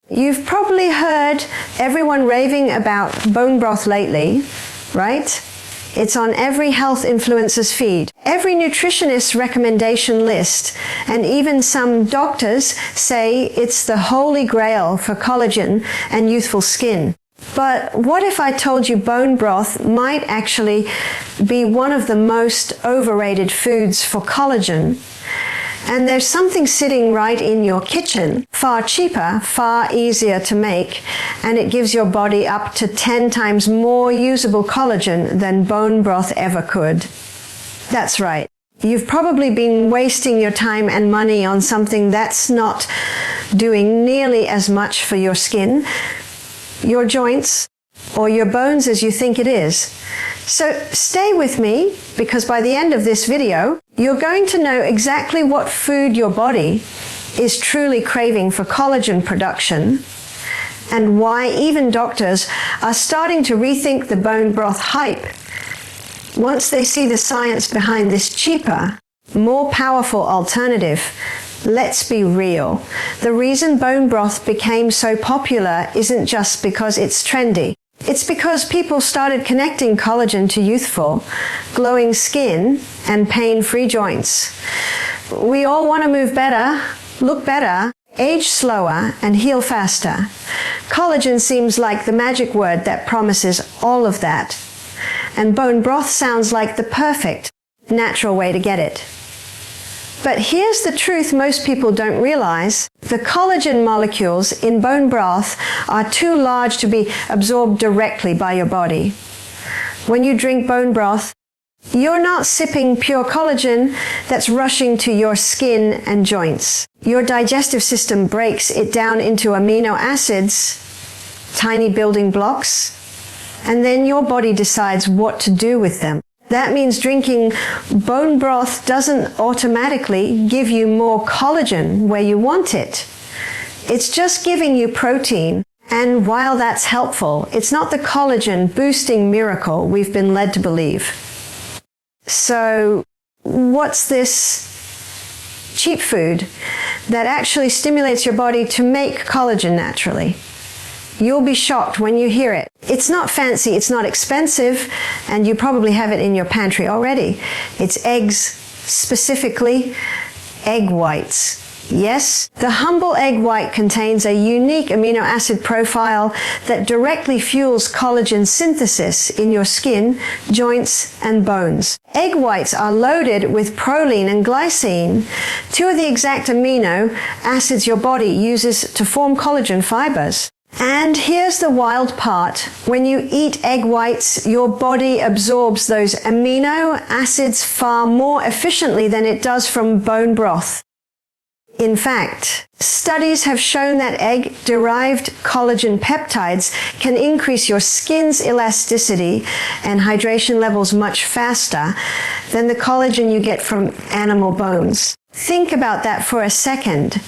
You've probably heard everyone raving about bone broth lately, right? It's on every health influencer's feed, every nutritionist's recommendation list, and even some doctors say it's the holy grail for collagen and youthful skin. But what if I told you bone broth might actually be one of the most overrated foods for collagen? And there's something sitting right in your kitchen, far cheaper, far easier to make, and it gives your body up to 10 times more usable collagen than bone broth ever could. That's right. You've probably been wasting your time and money on something that's not doing nearly as much for your skin, your joints, or your bones as you think it is. So stay with me, because by the end of this video, you're going to know exactly what food your body is truly craving for collagen production, and why even doctors are starting to rethink the bone broth hype once they see the science behind this cheaper, more powerful alternative. Let's be real. The reason bone broth became so popular isn't just because it's trendy. It's because people started connecting collagen to youthful, glowing skin and pain-free joints. We all want to move better, look better, age slower, and heal faster. Collagen seems like the magic word that promises all of that. And bone broth sounds like the perfect, natural way to get it. But here's the truth most people don't realize. The collagen molecules in bone broth are too large to be absorbed directly by your body. When you drink bone broth, you're not sipping pure collagen that's rushing to your skin and joints. Your digestive system breaks it down into amino acids, tiny building blocks, and then your body decides what to do with them. That means drinking bone broth doesn't automatically give you more collagen where you want it. It's just giving you protein. And while that's helpful, it's not the collagen boosting miracle we've been led to believe. So, what's this cheap food that actually stimulates your body to make collagen naturally? You'll be shocked when you hear it. It's not fancy, it's not expensive, and you probably have it in your pantry already. It's eggs, specifically egg whites. Yes, the humble egg white contains a unique amino acid profile that directly fuels collagen synthesis in your skin, joints, and bones. Egg whites are loaded with proline and glycine, two of the exact amino acids your body uses to form collagen fibers. And here's the wild part. When you eat egg whites, your body absorbs those amino acids far more efficiently than it does from bone broth. In fact, studies have shown that egg-derived collagen peptides can increase your skin's elasticity and hydration levels much faster than the collagen you get from animal bones. Think about that for a second.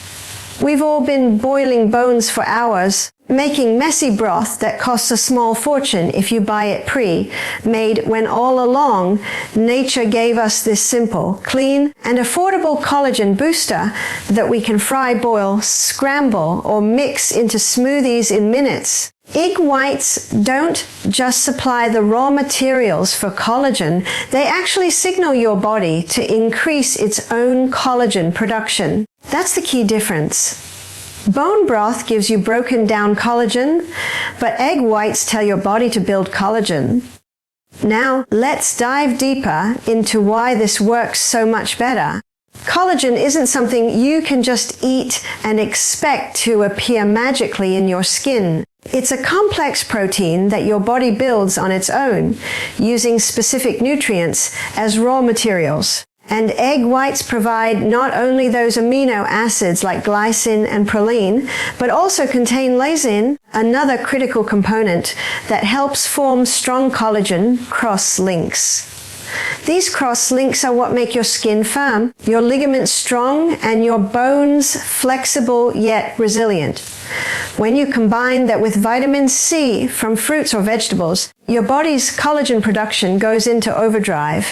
We've all been boiling bones for hours, making messy broth that costs a small fortune if you buy it pre-made, when all along nature gave us this simple, clean, and affordable collagen booster that we can fry, boil, scramble, or mix into smoothies in minutes. Egg whites don't just supply the raw materials for collagen, they actually signal your body to increase its own collagen production. That's the key difference. Bone broth gives you broken down collagen, but egg whites tell your body to build collagen. Now, let's dive deeper into why this works so much better. Collagen isn't something you can just eat and expect to appear magically in your skin. It's a complex protein that your body builds on its own, using specific nutrients as raw materials. And egg whites provide not only those amino acids like glycine and proline, but also contain lysine, another critical component that helps form strong collagen cross-links. These cross-links are what make your skin firm, your ligaments strong, and your bones flexible yet resilient. When you combine that with vitamin C from fruits or vegetables, your body's collagen production goes into overdrive.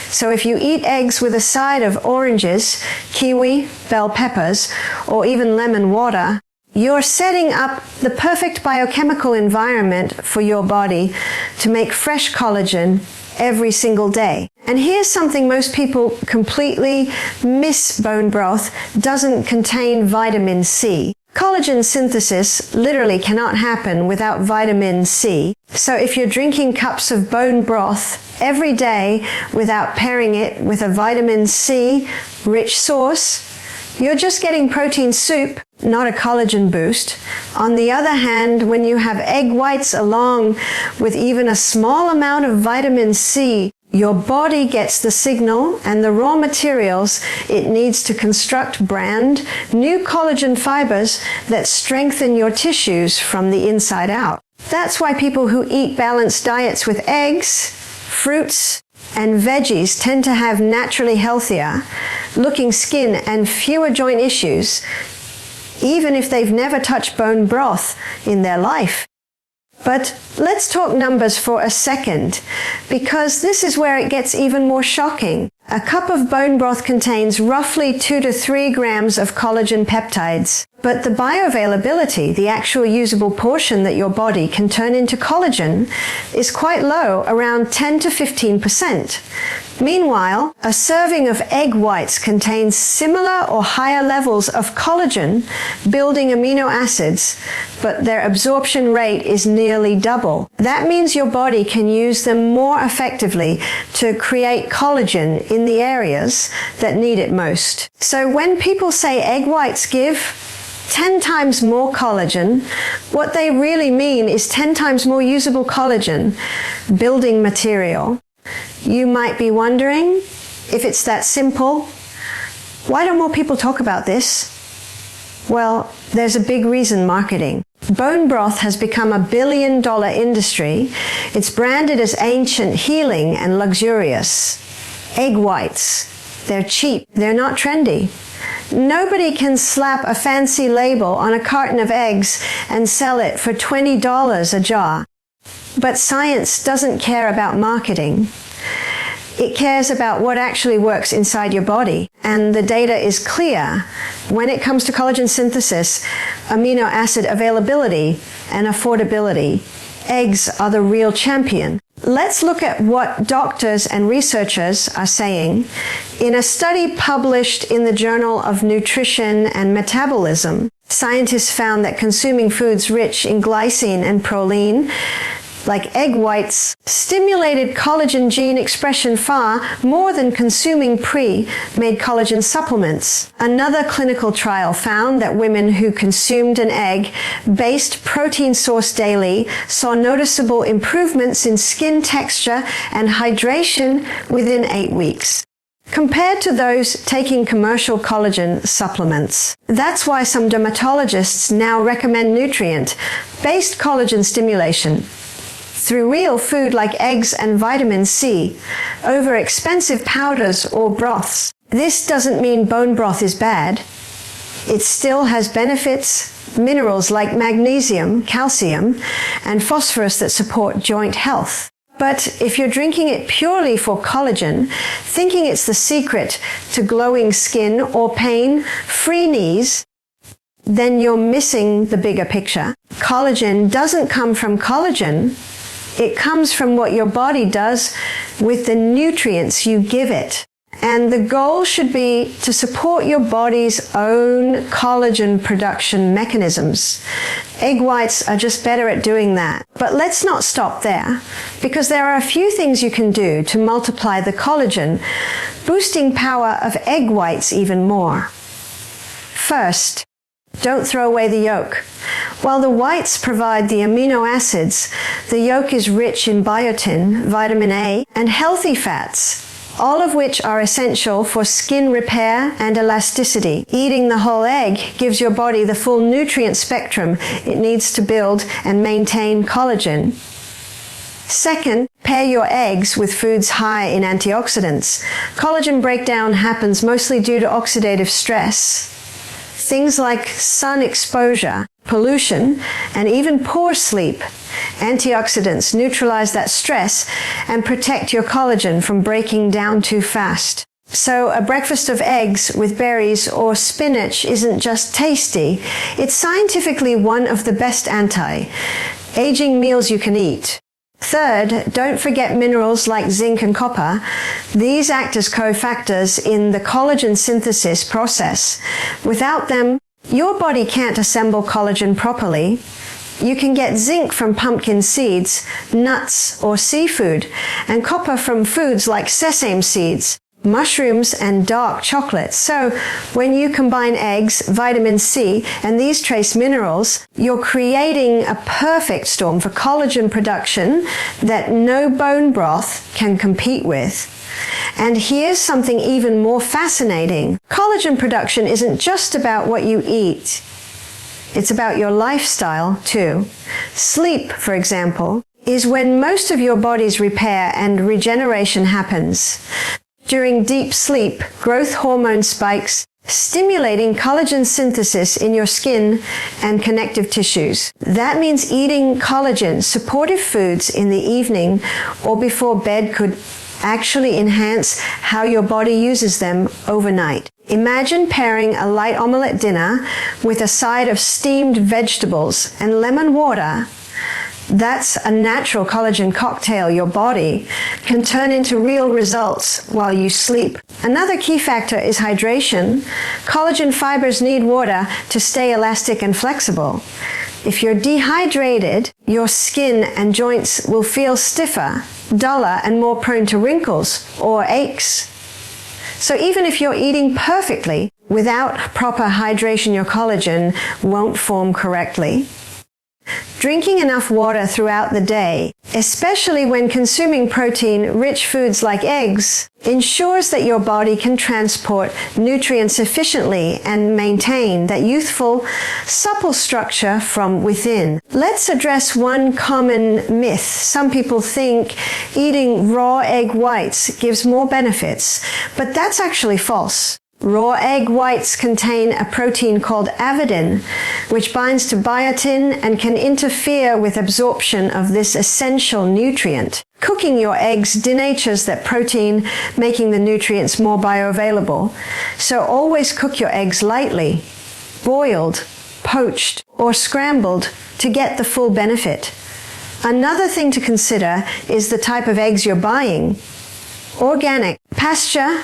So if you eat eggs with a side of oranges, kiwi, bell peppers, or even lemon water, You're setting up the perfect biochemical environment for your body to make fresh collagen every single day. And here's something most people completely miss: bone broth doesn't contain vitamin C. Collagen synthesis literally cannot happen without vitamin C. So if you're drinking cups of bone broth every day without pairing it with a vitamin C rich source, you're just getting protein soup, not a collagen boost. On the other hand, when you have egg whites along with even a small amount of vitamin C, your body gets the signal and the raw materials it needs to construct brand new collagen fibers that strengthen your tissues from the inside out. That's why people who eat balanced diets with eggs, fruits, and veggies tend to have naturally healthier looking skin and fewer joint issues, even if they've never touched bone broth in their life. But let's talk numbers for a second, because this is where it gets even more shocking. A cup of bone broth contains roughly 2 to 3 grams of collagen peptides, but the bioavailability, the actual usable portion that your body can turn into collagen, is quite low, around 10 to 15%. Meanwhile, a serving of egg whites contains similar or higher levels of collagen-building amino acids, but their absorption rate is nearly double. That means your body can use them more effectively to create collagen in the areas that need it most. So when people say egg whites give 10 times more collagen, what they really mean is 10 times more usable collagen building material. You might be wondering, if it's that simple, why don't more people talk about this? Well, there's a big reason: marketing. Bone broth has become a billion-dollar industry. It's branded as ancient, healing, and luxurious. Egg whites, they're cheap, they're not trendy. Nobody can slap a fancy label on a carton of eggs and sell it for $20 a jar. But science doesn't care about marketing. It cares about what actually works inside your body. And the data is clear. When it comes to collagen synthesis, amino acid availability, and affordability, eggs are the real champion. Let's look at what doctors and researchers are saying. In a study published in the Journal of Nutrition and Metabolism, scientists found that consuming foods rich in glycine and proline, like egg whites, stimulated collagen gene expression far more than consuming pre-made collagen supplements. Another clinical trial found that women who consumed an egg-based protein source daily saw noticeable improvements in skin texture and hydration within 8 weeks, compared to those taking commercial collagen supplements. That's why some dermatologists now recommend nutrient-based collagen stimulation through real food like eggs and vitamin C over expensive powders or broths. This doesn't mean bone broth is bad. It still has benefits, minerals like magnesium, calcium, and phosphorus that support joint health. But if you're drinking it purely for collagen, thinking it's the secret to glowing skin or pain-free knees, then you're missing the bigger picture. Collagen doesn't come from collagen. It comes from what your body does with the nutrients you give it. And the goal should be to support your body's own collagen production mechanisms. Egg whites are just better at doing that. But let's not stop there, because there are a few things you can do to multiply the collagen, boosting power of egg whites even more. First, don't throw away the yolk. While the whites provide the amino acids, the yolk is rich in biotin, vitamin A, and healthy fats, all of which are essential for skin repair and elasticity. Eating the whole egg gives your body the full nutrient spectrum it needs to build and maintain collagen. Second, pair your eggs with foods high in antioxidants. Collagen breakdown happens mostly due to oxidative stress. Things like sun exposure, pollution, and even poor sleep. Antioxidants neutralize that stress and protect your collagen from breaking down too fast. So a breakfast of eggs with berries or spinach isn't just tasty, it's scientifically one of the best anti-aging meals you can eat. Third, don't forget minerals like zinc and copper. These act as cofactors in the collagen synthesis process. Without them, your body can't assemble collagen properly. You can get zinc from pumpkin seeds, nuts, or seafood, and copper from foods like sesame seeds, mushrooms, and dark chocolate. So when you combine eggs, vitamin C, and these trace minerals, you're creating a perfect storm for collagen production that no bone broth can compete with. And here's something even more fascinating. Collagen production isn't just about what you eat. It's about your lifestyle too. Sleep, for example, is when most of your body's repair and regeneration happens. During deep sleep, growth hormone spikes, stimulating collagen synthesis in your skin and connective tissues. That means eating collagen, supportive foods in the evening or before bed could actually enhance how your body uses them overnight. Imagine pairing a light omelette dinner with a side of steamed vegetables and lemon water. That's a natural collagen cocktail your body can turn into real results while you sleep. Another key factor is hydration. Collagen fibers need water to stay elastic and flexible. If you're dehydrated, your skin and joints will feel stiffer, duller, and more prone to wrinkles or aches. So even if you're eating perfectly, without proper hydration, your collagen won't form correctly. Drinking enough water throughout the day, especially when consuming protein-rich foods like eggs, ensures that your body can transport nutrients efficiently and maintain that youthful, supple structure from within. Let's address one common myth. Some people think eating raw egg whites gives more benefits, but that's actually false. Raw egg whites contain a protein called avidin, which binds to biotin and can interfere with absorption of this essential nutrient. Cooking your eggs denatures that protein, making the nutrients more bioavailable. So always cook your eggs lightly, boiled, poached, or scrambled to get the full benefit. Another thing to consider is the type of eggs you're buying. Organic, pasture,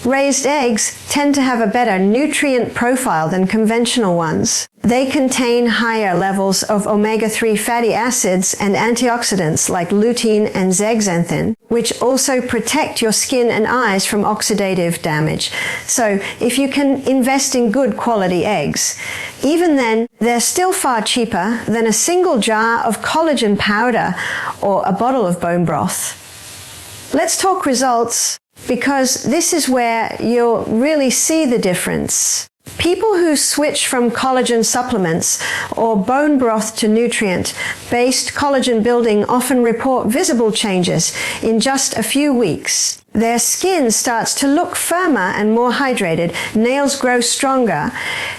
raised eggs tend to have a better nutrient profile than conventional ones. They contain higher levels of omega-3 fatty acids and antioxidants like lutein and zeaxanthin, which also protect your skin and eyes from oxidative damage. So if you can invest in good quality eggs, even then, they're still far cheaper than a single jar of collagen powder or a bottle of bone broth. Let's talk results, because this is where you'll really see the difference. People who switch from collagen supplements or bone broth to nutrient-based collagen building often report visible changes in just a few weeks. Their skin starts to look firmer and more hydrated, nails grow stronger,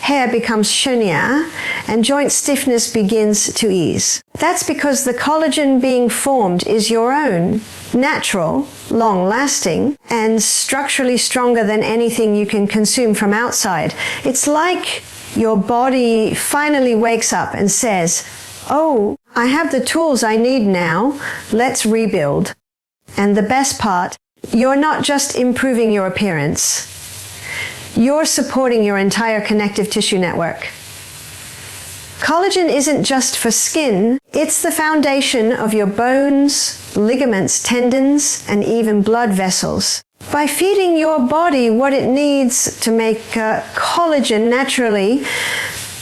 hair becomes shinier, and joint stiffness begins to ease. That's because the collagen being formed is your own, natural, long-lasting, and structurally stronger than anything you can consume from outside. It's like your body finally wakes up and says, "Oh, I have the tools I need now. Let's rebuild." And the best part, you're not just improving your appearance. You're supporting your entire connective tissue network. Collagen isn't just for skin, it's the foundation of your bones, ligaments, tendons, and even blood vessels. By feeding your body what it needs to make collagen naturally,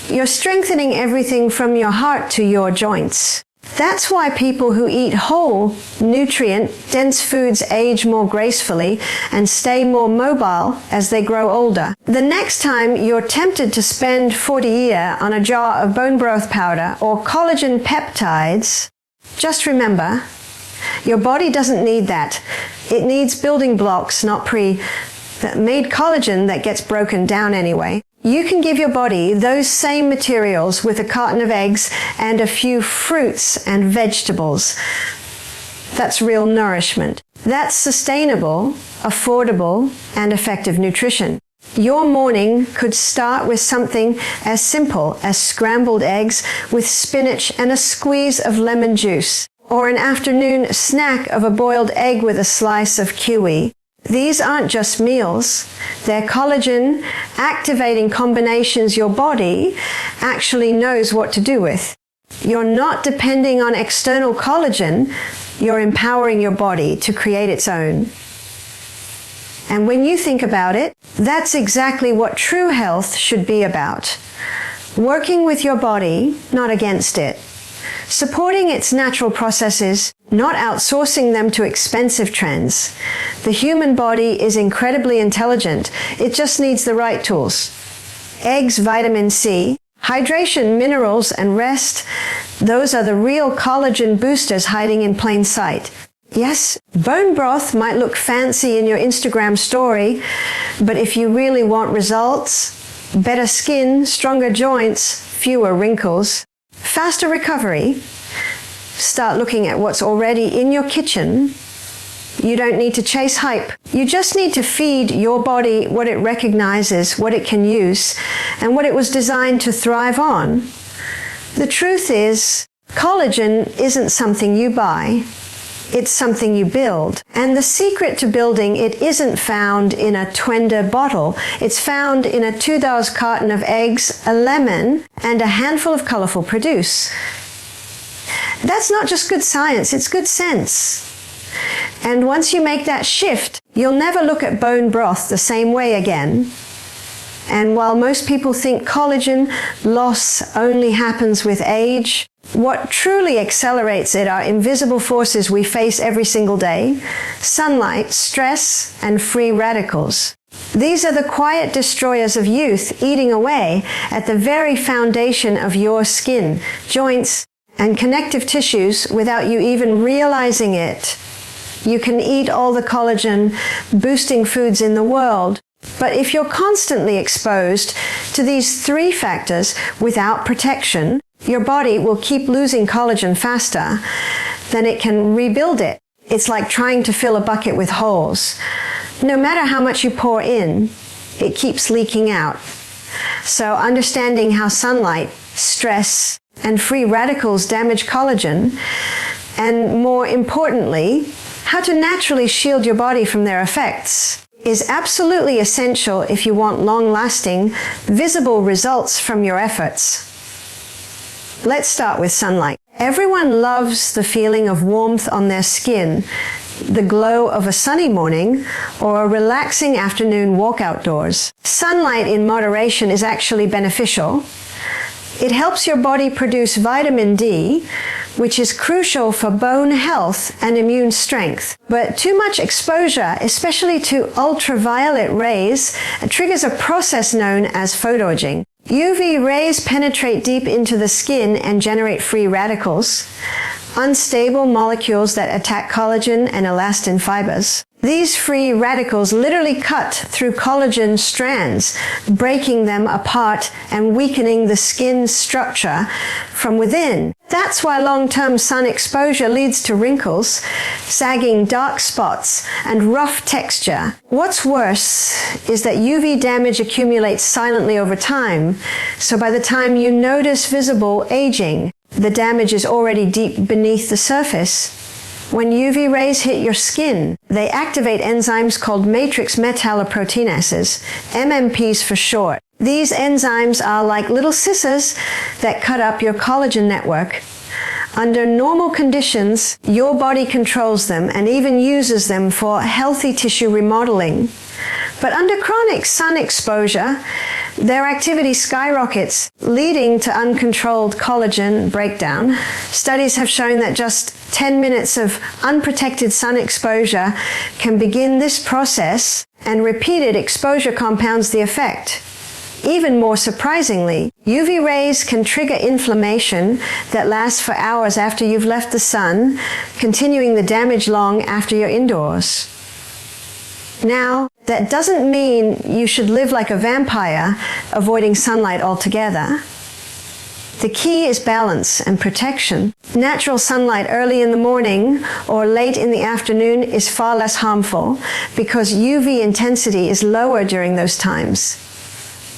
you're strengthening everything from your heart to your joints. That's why people who eat whole, nutrient-dense foods age more gracefully and stay more mobile as they grow older. The next time you're tempted to spend $40 on a jar of bone broth powder or collagen peptides, just remember, your body doesn't need that. It needs building blocks, not pre-made collagen that gets broken down anyway. You can give your body those same materials with a carton of eggs and a few fruits and vegetables. That's real nourishment. That's sustainable, affordable, and effective nutrition. Your morning could start with something as simple as scrambled eggs with spinach and a squeeze of lemon juice, or an afternoon snack of a boiled egg with a slice of kiwi. These aren't just meals. They're collagen-activating combinations your body actually knows what to do with. You're not depending on external collagen, you're empowering your body to create its own. And when you think about it, that's exactly what true health should be about. Working with your body, not against it. Supporting its natural processes, not outsourcing them to expensive trends. The human body is incredibly intelligent. It just needs the right tools. Eggs, vitamin C, hydration, minerals, and rest, those are the real collagen boosters hiding in plain sight. Yes, bone broth might look fancy in your Instagram story, but if you really want results, better skin, stronger joints, fewer wrinkles, faster recovery, start looking at what's already in your kitchen. You don't need to chase hype. You just need to feed your body what it recognizes, what it can use, and what it was designed to thrive on. The truth is, collagen isn't something you buy. It's something you build. And the secret to building it isn't found in a Twender bottle. It's found in a $2 carton of eggs, a lemon, and a handful of colorful produce. That's not just good science, it's good sense. And once you make that shift, you'll never look at bone broth the same way again. And while most people think collagen loss only happens with age, what truly accelerates it are invisible forces we face every single day: sunlight, stress, and free radicals. These are the quiet destroyers of youth eating away at the very foundation of your skin, joints, and connective tissues without you even realizing it. You can eat all the collagen-boosting foods in the world, but if you're constantly exposed to these three factors without protection, your body will keep losing collagen faster than it can rebuild it. It's like trying to fill a bucket with holes. No matter how much you pour in, it keeps leaking out. So understanding how sunlight, stress, and free radicals damage collagen, and more importantly, how to naturally shield your body from their effects, is absolutely essential if you want long-lasting, visible results from your efforts. Let's start with sunlight. Everyone loves the feeling of warmth on their skin, the glow of a sunny morning, or a relaxing afternoon walk outdoors. Sunlight in moderation is actually beneficial. It helps your body produce vitamin D, which is crucial for bone health and immune strength. But too much exposure, especially to ultraviolet rays, triggers a process known as photoaging. UV rays penetrate deep into the skin and generate free radicals, unstable molecules that attack collagen and elastin fibers. These free radicals literally cut through collagen strands, breaking them apart and weakening the skin's structure from within. That's why long-term sun exposure leads to wrinkles, sagging dark spots, and rough texture. What's worse is that UV damage accumulates silently over time, so by the time you notice visible aging, the damage is already deep beneath the surface. When UV rays hit your skin, they activate enzymes called matrix metalloproteinases, MMPs for short. These enzymes are like little scissors that cut up your collagen network. Under normal conditions, your body controls them and even uses them for healthy tissue remodeling. But under chronic sun exposure, their activity skyrockets, leading to uncontrolled collagen breakdown. Studies have shown that just 10 minutes of unprotected sun exposure can begin this process, and repeated exposure compounds the effect. Even more surprisingly, UV rays can trigger inflammation that lasts for hours after you've left the sun, continuing the damage long after you're indoors. Now, that doesn't mean you should live like a vampire, avoiding sunlight altogether. The key is balance and protection. Natural sunlight early in the morning or late in the afternoon is far less harmful because UV intensity is lower during those times.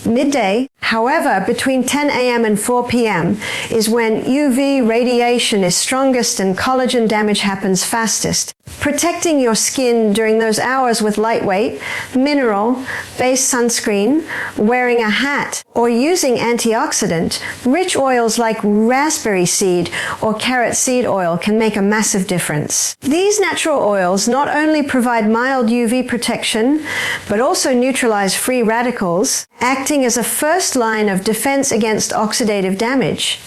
Midday, however, between 10 a.m. and 4 p.m. is when UV radiation is strongest and collagen damage happens fastest. Protecting your skin during those hours with lightweight, mineral-based sunscreen, wearing a hat, or using antioxidant-rich oils like raspberry seed or carrot seed oil can make a massive difference. These natural oils not only provide mild UV protection, but also neutralize free radicals, acting as a first line of defense against oxidative damage.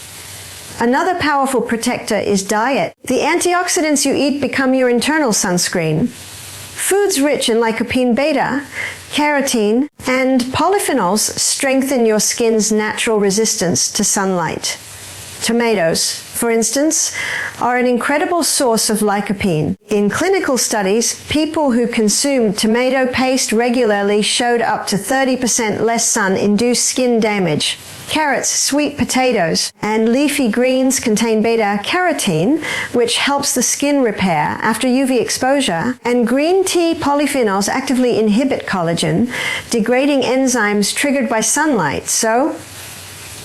Another powerful protector is diet. The antioxidants you eat become your internal sunscreen. Foods rich in lycopene beta, carotene, and polyphenols strengthen your skin's natural resistance to sunlight. Tomatoes, for instance, are an incredible source of lycopene. In clinical studies, people who consumed tomato paste regularly showed up to 30% less sun-induced skin damage. Carrots, sweet potatoes, and leafy greens contain beta-carotene, which helps the skin repair after UV exposure, and green tea polyphenols actively inhibit collagen, degrading enzymes triggered by sunlight. So,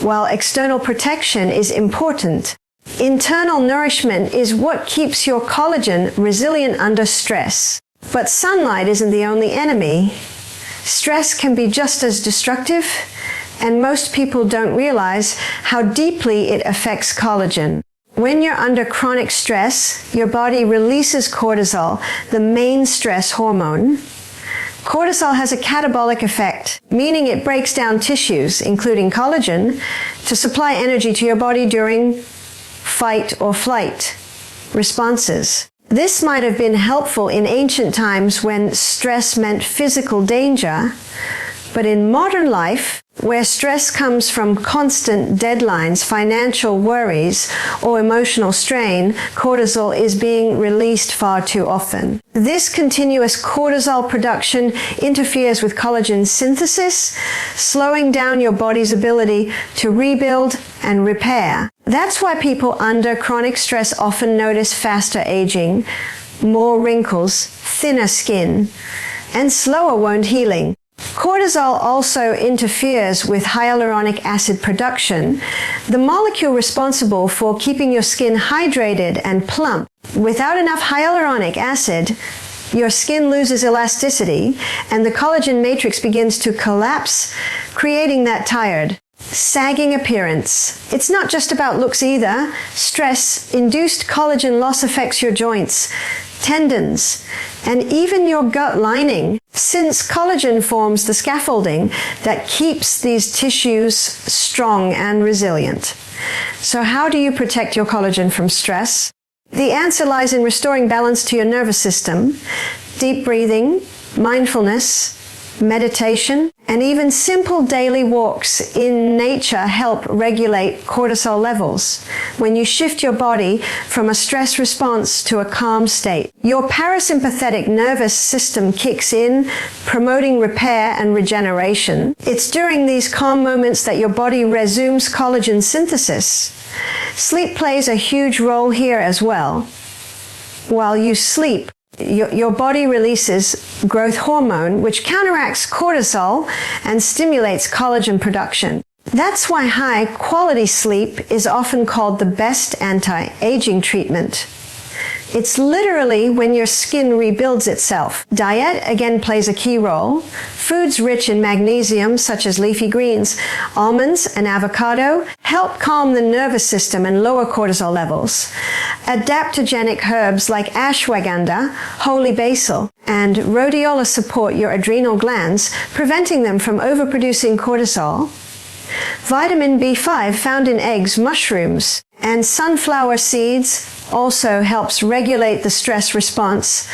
while external protection is important, internal nourishment is what keeps your collagen resilient under stress. But sunlight isn't the only enemy. Stress can be just as destructive, and most people don't realize how deeply it affects collagen. When you're under chronic stress, your body releases cortisol, the main stress hormone. Cortisol has a catabolic effect, meaning it breaks down tissues, including collagen, to supply energy to your body during fight or flight responses. This might have been helpful in ancient times when stress meant physical danger, but in modern life, where stress comes from constant deadlines, financial worries, or emotional strain, cortisol is being released far too often. This continuous cortisol production interferes with collagen synthesis, slowing down your body's ability to rebuild and repair. That's why people under chronic stress often notice faster aging, more wrinkles, thinner skin, and slower wound healing. Cortisol also interferes with hyaluronic acid production, the molecule responsible for keeping your skin hydrated and plump. Without enough hyaluronic acid, your skin loses elasticity and the collagen matrix begins to collapse, creating that tired, sagging appearance. It's not just about looks either. Stress-induced collagen loss affects your joints, tendons, and even your gut lining, since collagen forms the scaffolding that keeps these tissues strong and resilient. So how do you protect your collagen from stress? The answer lies in restoring balance to your nervous system. Deep breathing, mindfulness, meditation, and even simple daily walks in nature help regulate cortisol levels. When you shift your body from a stress response to a calm state, your parasympathetic nervous system kicks in, promoting repair and regeneration. It's during these calm moments that your body resumes collagen synthesis. Sleep plays a huge role here as well. While you sleep, your body releases growth hormone, which counteracts cortisol and stimulates collagen production. That's why high-quality sleep is often called the best anti-aging treatment. It's literally when your skin rebuilds itself. Diet, again, plays a key role. Foods rich in magnesium, such as leafy greens, almonds, and avocado, help calm the nervous system and lower cortisol levels. Adaptogenic herbs like ashwagandha, holy basil, and rhodiola support your adrenal glands, preventing them from overproducing cortisol. Vitamin B5 found in eggs, mushrooms, and sunflower seeds also helps regulate the stress response,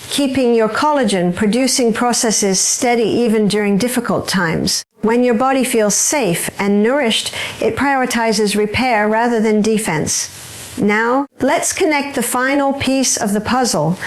keeping your collagen producing processes steady even during difficult times. When your body feels safe and nourished, it prioritizes repair rather than defense. Now, let's connect the final piece of the puzzle,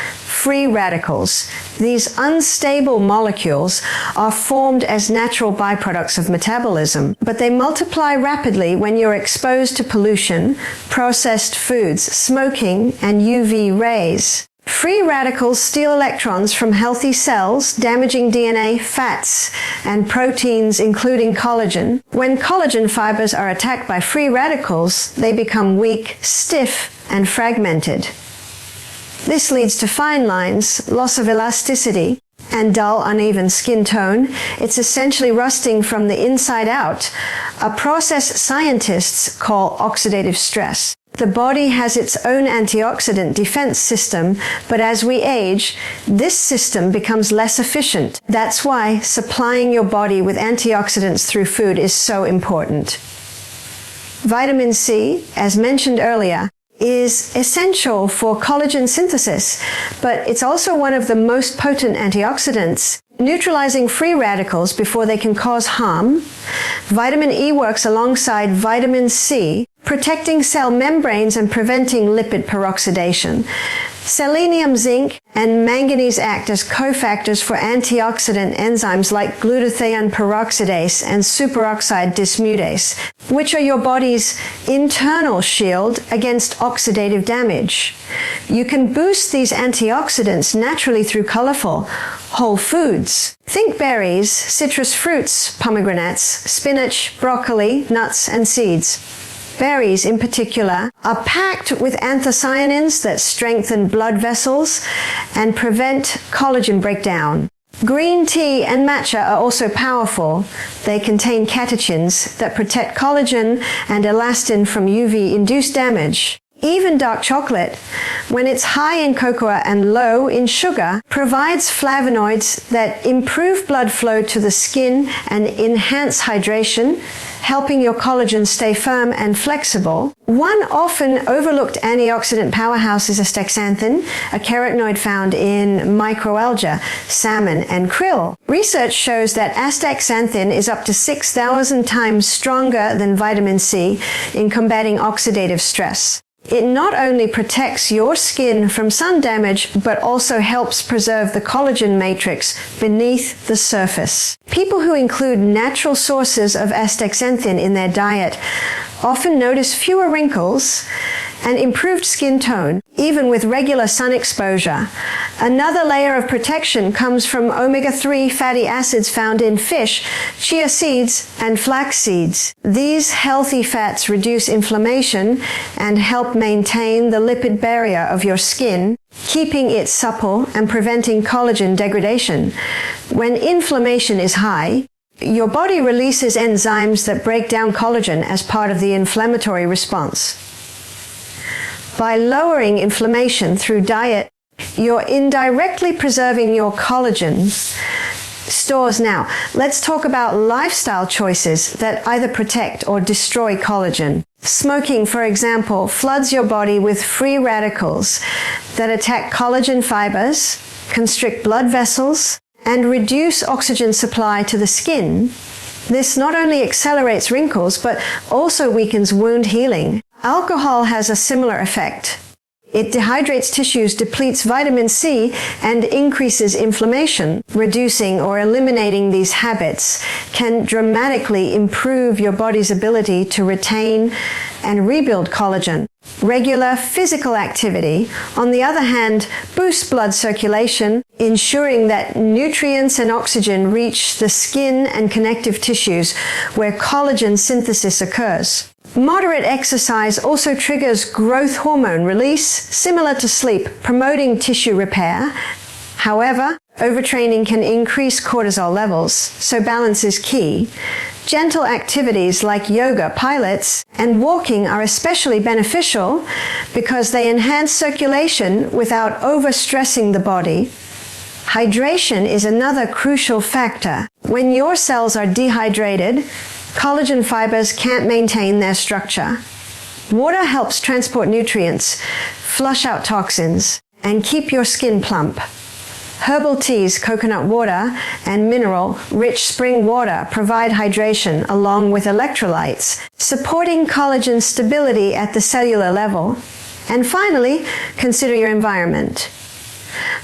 free radicals. These unstable molecules are formed as natural byproducts of metabolism, but they multiply rapidly when you're exposed to pollution, processed foods, smoking, and UV rays. Free radicals steal electrons from healthy cells, damaging DNA, fats, and proteins, including collagen. When collagen fibers are attacked by free radicals, they become weak, stiff, and fragmented. This leads to fine lines, loss of elasticity, and dull, uneven skin tone. It's essentially rusting from the inside out, a process scientists call oxidative stress. The body has its own antioxidant defense system, but as we age, this system becomes less efficient. That's why supplying your body with antioxidants through food is so important. Vitamin C, as mentioned earlier, is essential for collagen synthesis, but it's also one of the most potent antioxidants, neutralizing free radicals before they can cause harm. Vitamin E works alongside vitamin C, protecting cell membranes and preventing lipid peroxidation. Selenium, zinc, and manganese act as cofactors for antioxidant enzymes like glutathione peroxidase and superoxide dismutase, which are your body's internal shield against oxidative damage. You can boost these antioxidants naturally through colorful, whole foods. Think berries, citrus fruits, pomegranates, spinach, broccoli, nuts, and seeds. Berries, in particular, are packed with anthocyanins that strengthen blood vessels and prevent collagen breakdown. Green tea and matcha are also powerful. They contain catechins that protect collagen and elastin from UV-induced damage. Even dark chocolate, when it's high in cocoa and low in sugar, provides flavonoids that improve blood flow to the skin and enhance hydration, helping your collagen stay firm and flexible. One often overlooked antioxidant powerhouse is astaxanthin, a carotenoid found in microalgae, salmon, and krill. Research shows that astaxanthin is up to 6,000 times stronger than vitamin C in combating oxidative stress. It not only protects your skin from sun damage, but also helps preserve the collagen matrix beneath the surface. People who include natural sources of astaxanthin in their diet often notice fewer wrinkles and improved skin tone, even with regular sun exposure. Another layer of protection comes from omega-3 fatty acids found in fish, chia seeds, and flax seeds. These healthy fats reduce inflammation and help maintain the lipid barrier of your skin, keeping it supple and preventing collagen degradation. When inflammation is high, your body releases enzymes that break down collagen as part of the inflammatory response. By lowering inflammation through diet, you're indirectly preserving your collagen stores. Now, let's talk about lifestyle choices that either protect or destroy collagen. Smoking, for example, floods your body with free radicals that attack collagen fibers, constrict blood vessels, and reduce oxygen supply to the skin. This not only accelerates wrinkles, but also weakens wound healing. Alcohol has a similar effect. It dehydrates tissues, depletes vitamin C, and increases inflammation. Reducing or eliminating these habits can dramatically improve your body's ability to retain and rebuild collagen. Regular physical activity, on the other hand, boosts blood circulation, ensuring that nutrients and oxygen reach the skin and connective tissues where collagen synthesis occurs. Moderate exercise also triggers growth hormone release, similar to sleep, promoting tissue repair. However, overtraining can increase cortisol levels, so balance is key. Gentle activities like yoga, pilates, and walking are especially beneficial because they enhance circulation without overstressing the body. Hydration is another crucial factor. When your cells are dehydrated, collagen fibers can't maintain their structure. Water helps transport nutrients, flush out toxins, and keep your skin plump. Herbal teas, coconut water, and mineral-rich spring water provide hydration along with electrolytes, supporting collagen stability at the cellular level. And finally, consider your environment.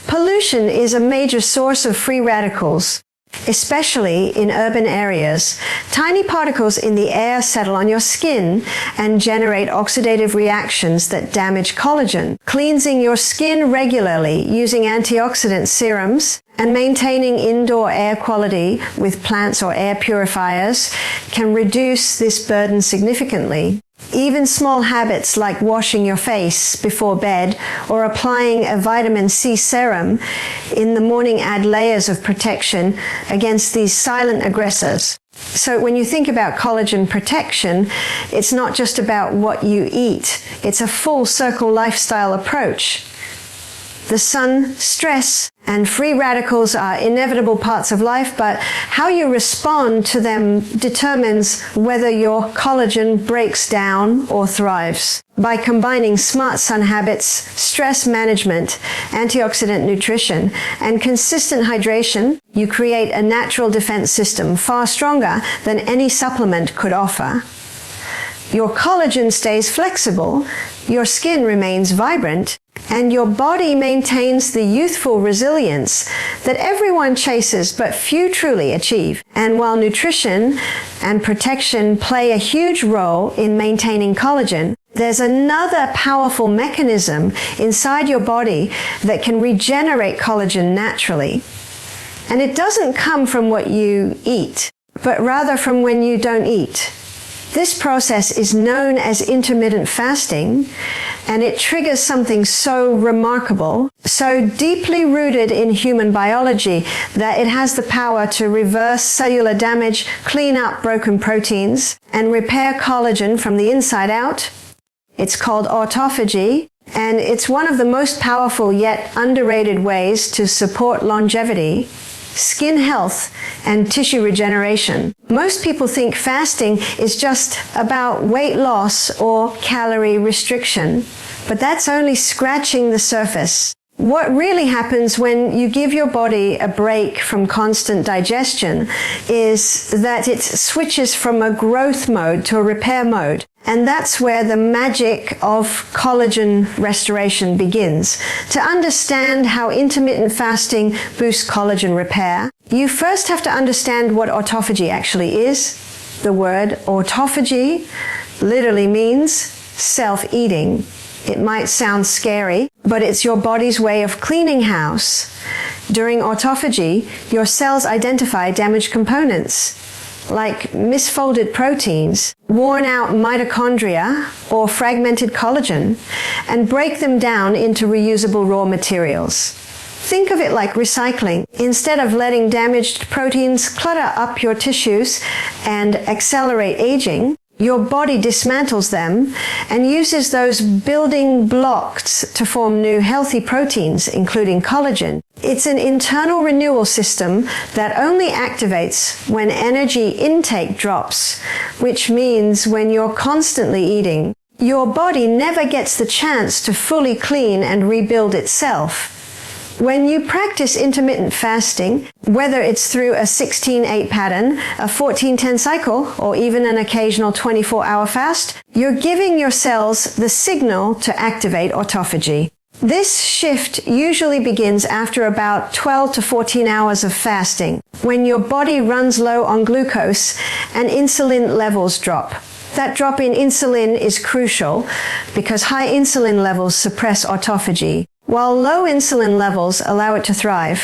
Pollution is a major source of free radicals, especially in urban areas. Tiny particles in the air settle on your skin and generate oxidative reactions that damage collagen. Cleansing your skin regularly using antioxidant serums and maintaining indoor air quality with plants or air purifiers can reduce this burden significantly. Even small habits like washing your face before bed or applying a vitamin C serum in the morning add layers of protection against these silent aggressors. So when you think about collagen protection, it's not just about what you eat. It's a full circle lifestyle approach. The sun, stress, and free radicals are inevitable parts of life, but how you respond to them determines whether your collagen breaks down or thrives. By combining smart sun habits, stress management, antioxidant nutrition, and consistent hydration, you create a natural defense system far stronger than any supplement could offer. Your collagen stays flexible, your skin remains vibrant, and your body maintains the youthful resilience that everyone chases but few truly achieve. And while nutrition and protection play a huge role in maintaining collagen, there's another powerful mechanism inside your body that can regenerate collagen naturally. And it doesn't come from what you eat, but rather from when you don't eat. This process is known as intermittent fasting, and it triggers something so remarkable, so deeply rooted in human biology, that it has the power to reverse cellular damage, clean up broken proteins, and repair collagen from the inside out. It's called autophagy, and it's one of the most powerful yet underrated ways to support longevity, skin health, and tissue regeneration. Most people think fasting is just about weight loss or calorie restriction, but that's only scratching the surface. What really happens when you give your body a break from constant digestion is that it switches from a growth mode to a repair mode. And that's where the magic of collagen restoration begins. To understand how intermittent fasting boosts collagen repair, you first have to understand what autophagy actually is. The word autophagy literally means self-eating. It might sound scary, but it's your body's way of cleaning house. During autophagy, your cells identify damaged components, like misfolded proteins, worn out mitochondria, or fragmented collagen, and break them down into reusable raw materials. Think of it like recycling. Instead of letting damaged proteins clutter up your tissues and accelerate aging, your body dismantles them and uses those building blocks to form new healthy proteins, including collagen. It's an internal renewal system that only activates when energy intake drops, which means when you're constantly eating. Your body never gets the chance to fully clean and rebuild itself. When you practice intermittent fasting, whether it's through a 16-8 pattern, a 14-10 cycle, or even an occasional 24-hour fast, you're giving your cells the signal to activate autophagy. This shift usually begins after about 12 to 14 hours of fasting, when your body runs low on glucose and insulin levels drop. That drop in insulin is crucial because high insulin levels suppress autophagy, while low insulin levels allow it to thrive.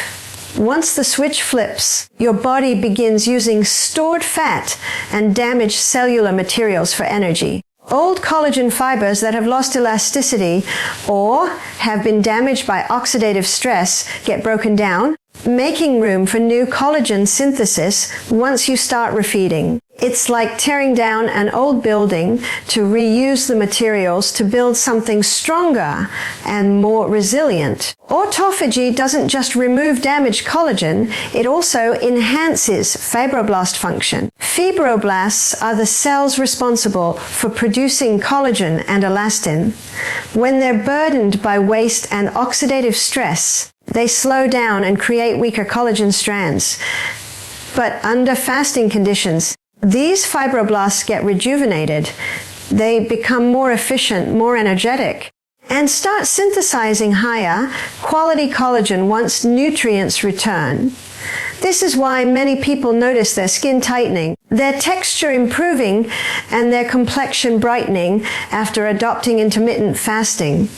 Once the switch flips, your body begins using stored fat and damaged cellular materials for energy. Old collagen fibers that have lost elasticity or have been damaged by oxidative stress get broken down, making room for new collagen synthesis once you start refeeding. It's like tearing down an old building to reuse the materials to build something stronger and more resilient. Autophagy doesn't just remove damaged collagen, it also enhances fibroblast function. Fibroblasts are the cells responsible for producing collagen and elastin. When they're burdened by waste and oxidative stress, they slow down and create weaker collagen strands. But under fasting conditions, these fibroblasts get rejuvenated. They become more efficient, more energetic, and start synthesizing higher quality collagen once nutrients return. This is why many people notice their skin tightening, their texture improving, and their complexion brightening after adopting intermittent fasting.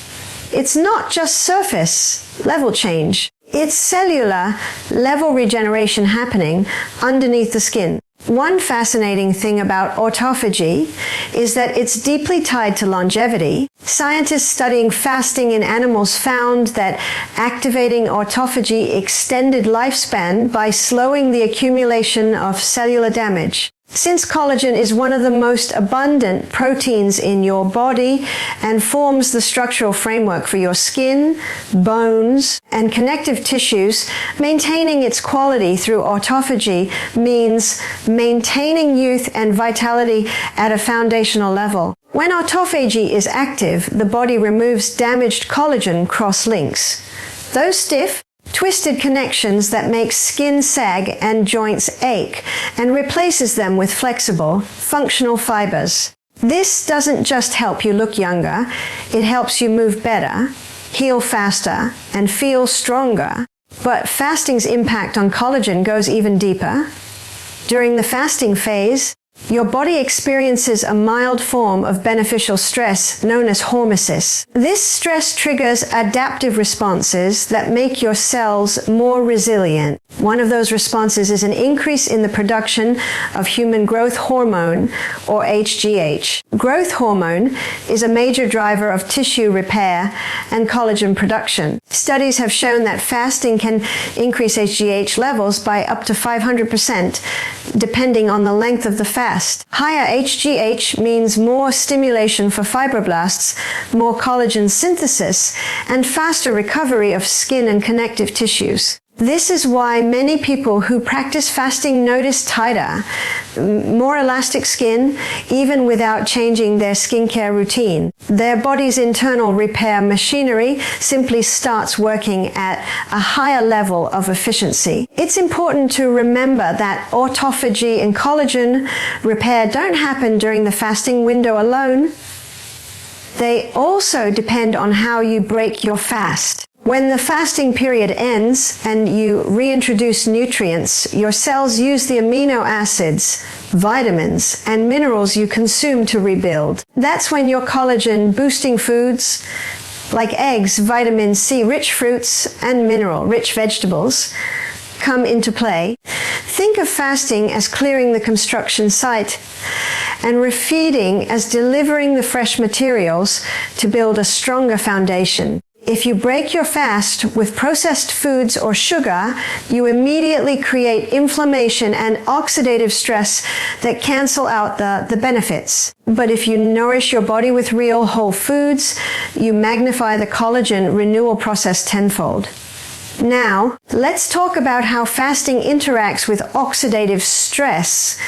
It's not just surface level change. It's cellular level regeneration happening underneath the skin. One fascinating thing about autophagy is that it's deeply tied to longevity. Scientists studying fasting in animals found that activating autophagy extended lifespan by slowing the accumulation of cellular damage. Since collagen is one of the most abundant proteins in your body and forms the structural framework for your skin, bones, and connective tissues, maintaining its quality through autophagy means maintaining youth and vitality at a foundational level. When autophagy is active, the body removes damaged collagen cross-links. Those stiff, twisted connections that make skin sag and joints ache, and replaces them with flexible, functional fibers. This doesn't just help you look younger, it helps you move better, heal faster, and feel stronger. But fasting's impact on collagen goes even deeper. During the fasting phase, your body experiences a mild form of beneficial stress known as hormesis. This stress triggers adaptive responses that make your cells more resilient. One of those responses is an increase in the production of human growth hormone, or HGH. Growth hormone is a major driver of tissue repair and collagen production. Studies have shown that fasting can increase HGH levels by up to 500%, depending on the length of the fast. Higher HGH means more stimulation for fibroblasts, more collagen synthesis, and faster recovery of skin and connective tissues. This is why many people who practice fasting notice tighter, more elastic skin, even without changing their skincare routine. Their body's internal repair machinery simply starts working at a higher level of efficiency. It's important to remember that autophagy and collagen repair don't happen during the fasting window alone. They also depend on how you break your fast. When the fasting period ends and you reintroduce nutrients, your cells use the amino acids, vitamins, and minerals you consume to rebuild. That's when your collagen-boosting foods, like eggs, vitamin C-rich fruits, and mineral-rich vegetables, come into play. Think of fasting as clearing the construction site and refeeding as delivering the fresh materials to build a stronger foundation. If you break your fast with processed foods or sugar, you immediately create inflammation and oxidative stress that cancel out the benefits. But if you nourish your body with real whole foods, you magnify the collagen renewal process tenfold. Now, let's talk about how fasting interacts with oxidative stress,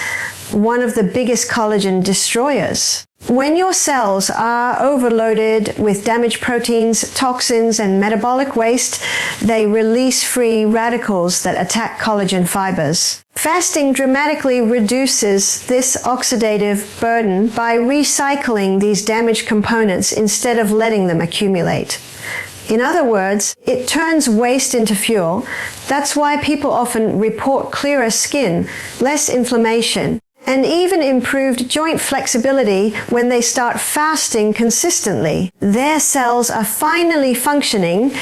one of the biggest collagen destroyers. When your cells are overloaded with damaged proteins, toxins, and metabolic waste, they release free radicals that attack collagen fibers. Fasting dramatically reduces this oxidative burden by recycling these damaged components instead of letting them accumulate. In other words, it turns waste into fuel. That's why people often report clearer skin, less inflammation, and even improved joint flexibility when they start fasting consistently. Their cells are finally functioning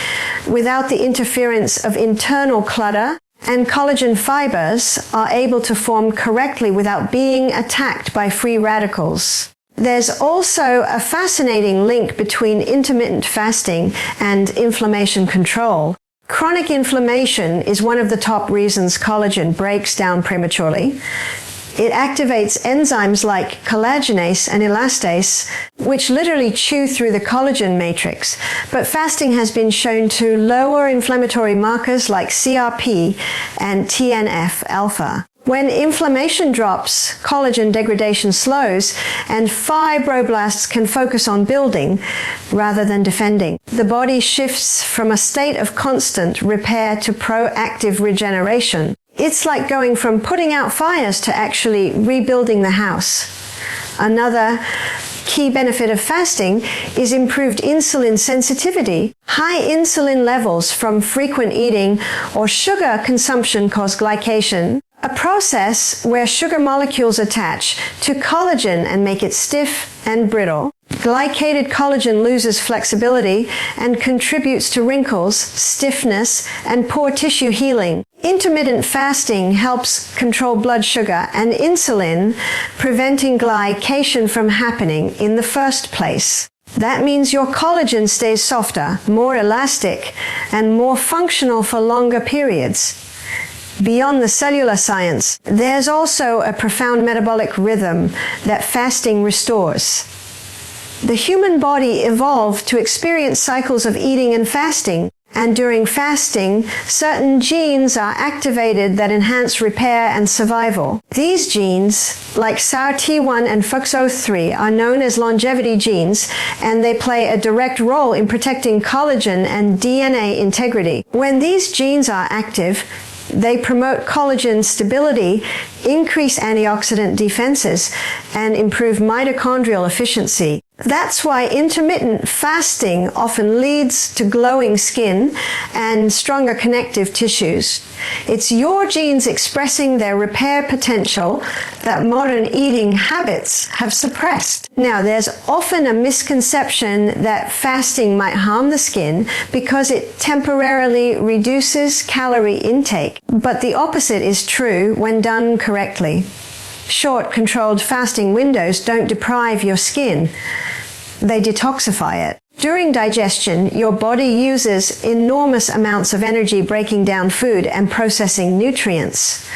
without the interference of internal clutter, and collagen fibers are able to form correctly without being attacked by free radicals. There's also a fascinating link between intermittent fasting and inflammation control. Chronic inflammation is one of the top reasons collagen breaks down prematurely. It activates enzymes like collagenase and elastase, which literally chew through the collagen matrix. But fasting has been shown to lower inflammatory markers like CRP and TNF-alpha. When inflammation drops, collagen degradation slows, and fibroblasts can focus on building rather than defending. The body shifts from a state of constant repair to proactive regeneration. It's like going from putting out fires to actually rebuilding the house. Another key benefit of fasting is improved insulin sensitivity. High insulin levels from frequent eating or sugar consumption cause glycation, a process where sugar molecules attach to collagen and make it stiff and brittle. Glycated collagen loses flexibility and contributes to wrinkles, stiffness, and poor tissue healing. Intermittent fasting helps control blood sugar and insulin, preventing glycation from happening in the first place. That means your collagen stays softer, more elastic, and more functional for longer periods. Beyond the cellular science, there's also a profound metabolic rhythm that fasting restores. The human body evolved to experience cycles of eating and fasting, and during fasting, certain genes are activated that enhance repair and survival. These genes, like SART1 and FOXO3, are known as longevity genes, and they play a direct role in protecting collagen and DNA integrity. When these genes are active, they promote collagen stability, increase antioxidant defenses, and improve mitochondrial efficiency. That's why intermittent fasting often leads to glowing skin and stronger connective tissues. It's your genes expressing their repair potential that modern eating habits have suppressed. Now, there's often a misconception that fasting might harm the skin because it temporarily reduces calorie intake, but the opposite is true when done correctly. Short, controlled fasting windows don't deprive your skin. They detoxify it. During digestion, your body uses enormous amounts of energy breaking down food and processing nutrients.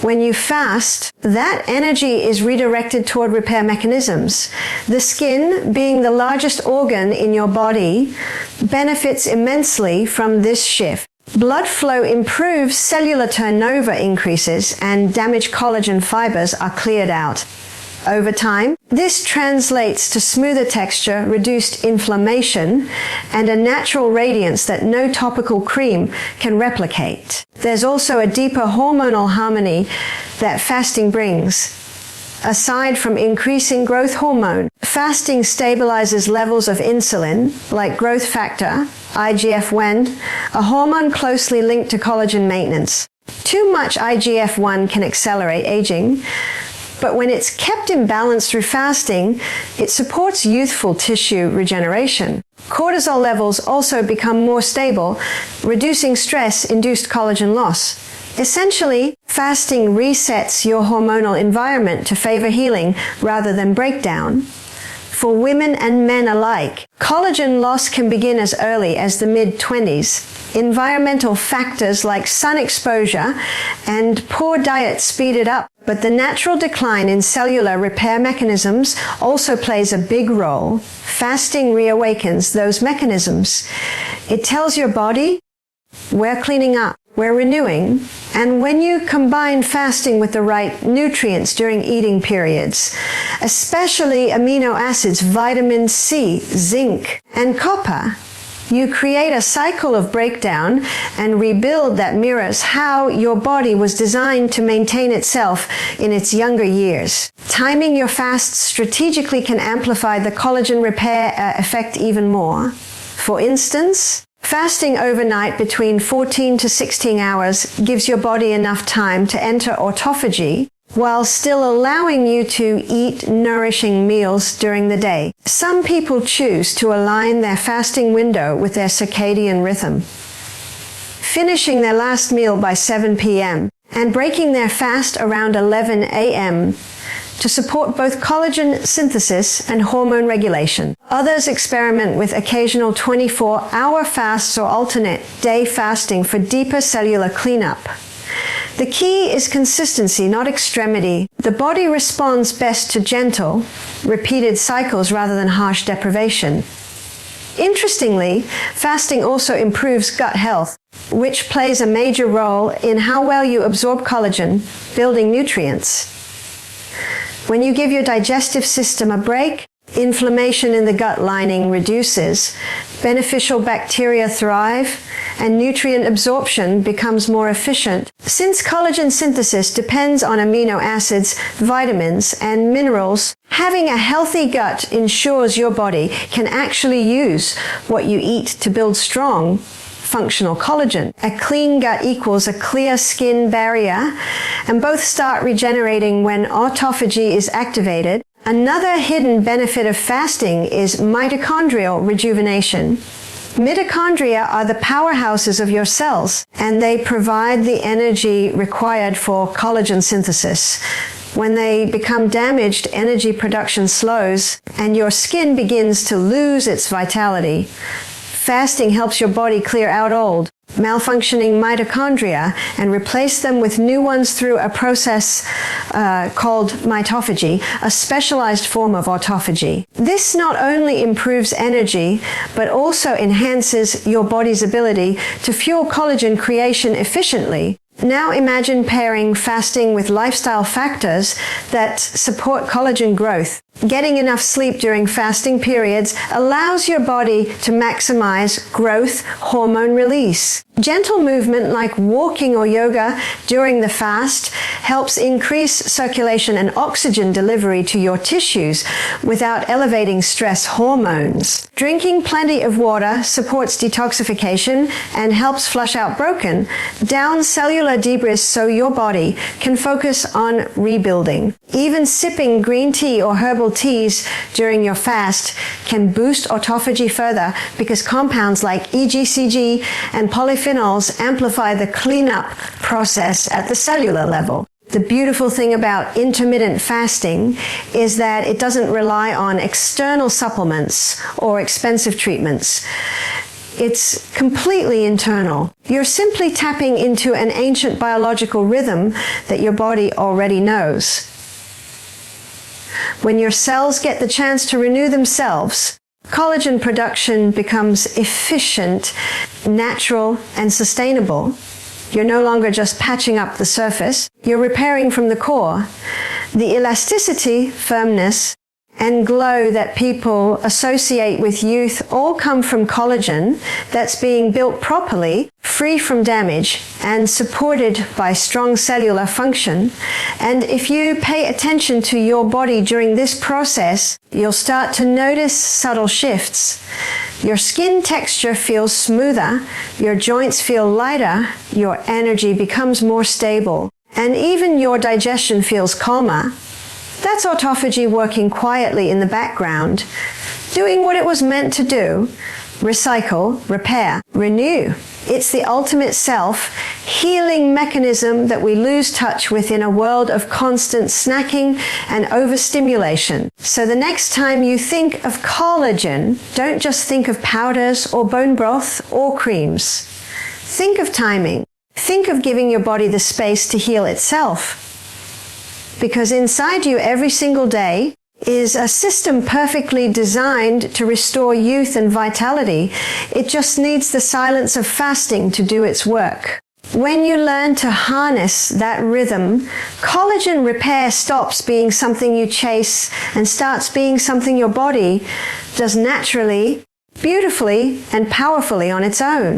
When you fast, that energy is redirected toward repair mechanisms. The skin, being the largest organ in your body, benefits immensely from this shift. Blood flow improves, cellular turnover increases, and damaged collagen fibers are cleared out. Over time, this translates to smoother texture, reduced inflammation, and a natural radiance that no topical cream can replicate. There's also a deeper hormonal harmony that fasting brings. Aside from increasing growth hormone, fasting stabilizes levels of insulin, like growth factor, IGF-1, a hormone closely linked to collagen maintenance. Too much IGF-1 can accelerate aging, but when it's kept in balance through fasting, it supports youthful tissue regeneration. Cortisol levels also become more stable, reducing stress-induced collagen loss. Essentially, fasting resets your hormonal environment to favor healing rather than breakdown. For women and men alike, collagen loss can begin as early as the mid-20s. Environmental factors like sun exposure and poor diet speed it up, but the natural decline in cellular repair mechanisms also plays a big role. Fasting reawakens those mechanisms. It tells your body, we're cleaning up, we're renewing, and when you combine fasting with the right nutrients during eating periods, especially amino acids, vitamin C, zinc, and copper, you create a cycle of breakdown and rebuild that mirrors how your body was designed to maintain itself in its younger years. Timing your fasts strategically can amplify the collagen repair effect even more. For instance, fasting overnight between 14 to 16 hours gives your body enough time to enter autophagy while still allowing you to eat nourishing meals during the day. Some people choose to align their fasting window with their circadian rhythm, finishing their last meal by 7 p.m. and breaking their fast around 11 a.m. to support both collagen synthesis and hormone regulation. Others experiment with occasional 24-hour fasts or alternate day fasting for deeper cellular cleanup. The key is consistency, not extremity. The body responds best to gentle, repeated cycles rather than harsh deprivation. Interestingly, fasting also improves gut health, which plays a major role in how well you absorb collagen, building nutrients. When you give your digestive system a break, Inflammation in the gut lining reduces, beneficial bacteria thrive, and nutrient absorption becomes more efficient. Since collagen synthesis depends on amino acids, vitamins, and minerals, having a healthy gut ensures your body can actually use what you eat to build strong, functional collagen. A clean gut equals a clear skin barrier, and both start regenerating when autophagy is activated. Another hidden benefit of fasting is mitochondrial rejuvenation. Mitochondria are the powerhouses of your cells, and they provide the energy required for collagen synthesis. When they become damaged, energy production slows, and your skin begins to lose its vitality. Fasting helps your body clear out old, malfunctioning mitochondria and replace them with new ones through a process called mitophagy, a specialized form of autophagy. This not only improves energy, but also enhances your body's ability to fuel collagen creation efficiently. Now imagine pairing fasting with lifestyle factors that support collagen growth. Getting enough sleep during fasting periods allows your body to maximize growth hormone release. Gentle movement like walking or yoga during the fast helps increase circulation and oxygen delivery to your tissues without elevating stress hormones. Drinking plenty of water supports detoxification and helps flush out broken, down cellular debris so your body can focus on rebuilding. Even sipping green tea or herbal teas during your fast can boost autophagy further because compounds like EGCG and polyphenols amplify the cleanup process at the cellular level. The beautiful thing about intermittent fasting is that it doesn't rely on external supplements or expensive treatments. It's completely internal. You're simply tapping into an ancient biological rhythm that your body already knows. When your cells get the chance to renew themselves, collagen production becomes efficient, natural, and sustainable. You're no longer just patching up the surface, you're repairing from the core. The elasticity, firmness, and glow that people associate with youth all come from collagen that's being built properly, free from damage, and supported by strong cellular function. And if you pay attention to your body during this process, you'll start to notice subtle shifts. Your skin texture feels smoother, your joints feel lighter, your energy becomes more stable, and even your digestion feels calmer. That's autophagy working quietly in the background, doing what it was meant to do: recycle, repair, renew. It's the ultimate self-healing mechanism that we lose touch with in a world of constant snacking and overstimulation. So the next time you think of collagen, don't just think of powders or bone broth or creams. Think of timing. Think of giving your body the space to heal itself. Because inside you every single day is a system perfectly designed to restore youth and vitality. It just needs the silence of fasting to do its work. When you learn to harness that rhythm, collagen repair stops being something you chase and starts being something your body does naturally, beautifully, and powerfully on its own.